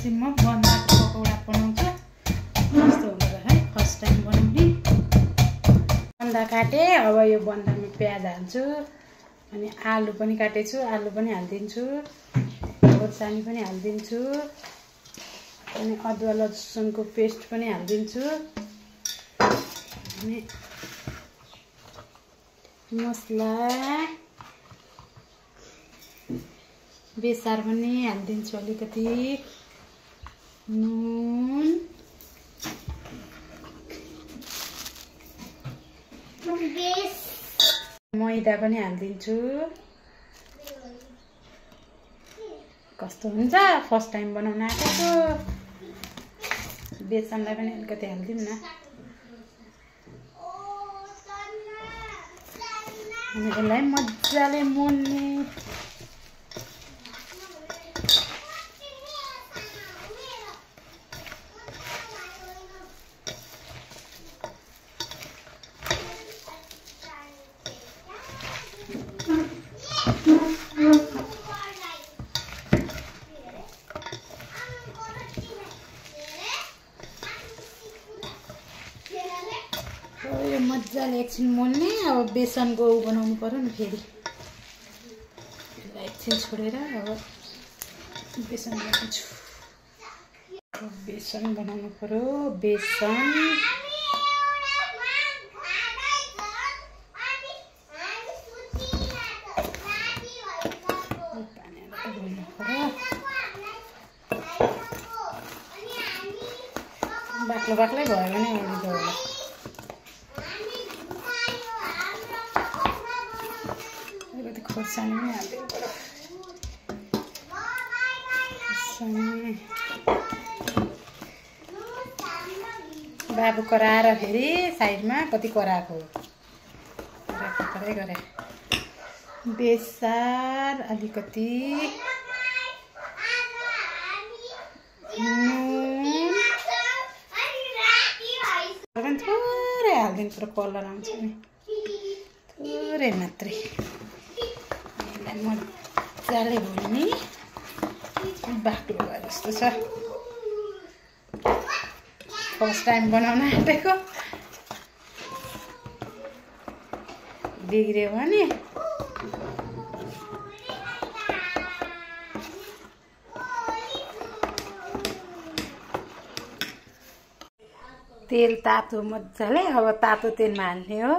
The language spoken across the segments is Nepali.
एकछिन म बन्दाको पकौडा बनाउँछु। कस्तो हुँदो रहेछ है, फर्स्ट टाइम बनाउने। बन्दा काटे, अब यो बन्दामा प्याज हाल्छु अनि आलु पनि काटेछु, आलु पनि हालिदिन्छु, खोर्सानी पनि हालिदिन्छु अनि अदुवा लसुनको पेस्ट पनि हालिदिन्छु अनि मसला बेसार पनि हालिदिन्छु, अलिकति नुन मैदा पनि हालिदिन्छु। कस्तो हुन्छ फर्स्ट टाइम बनाउन आएको। बेसनलाई पनि अलिकति हालिदिउँ न। अनि यसलाई मजाले मोल्ने। यो मजाले एकछिन मोल्ने। अब बेसनको बनाउनु पर्यो नि फेरि। यसलाई एकछिन छोडेर अब बेसन बनाउँछु। बेसन बनाउनु पर्यो। बेसन बाक्लो बाक्लै भयो भने अलिकति होला। अलिकति खोर्सानी पनि हालिदिनु पर्यो। खोर्सानी बाबु कराएर फेरि साइडमा कति कराएको कराए गरे। बेसार अलिकति थोरै हालिदिनु पर्यो, कलर आउँछ नि, थोरै मात्रै। यसलाई मजाले भुन्ने। बाक्लो भए जस्तो छ। फर्स्ट टाइम बनाउन आँटेको, बिग्रियो भने तेल तातो मजाले। अब तातो तेलमा हाल्ने हो।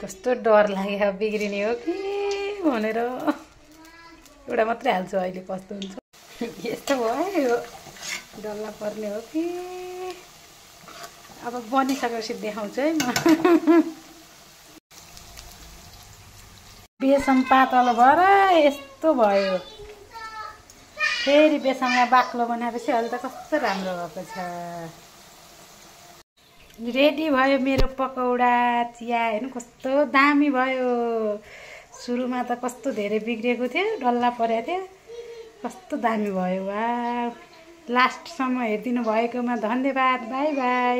कस्तो डर लाग्यो बिग्रिने हो कि भनेर। एउटा मात्रै हाल्छु, अहिले कस्तो हुन्छ। यस्तो भयो, डल्ला पर्ने हो कि। अब बनिसकेपछि देखाउँछु है म। बेसन पातलो भएर यस्तो भयो। फेरि बेसनलाई बाक्लो बनाएपछि अहिले त कस्तो राम्रो भएको छ। रेडी भयो मेरो पकौडा चिया। हेर्नु कस्तो दामी भयो। सुरुमा त कस्तो धेरै बिग्रेको थियो, डल्ला परेको थियो, कस्तो दामी भयो। वाह, लास्टसम्म हेरिदिनु भएकोमा धन्यवाद। By by.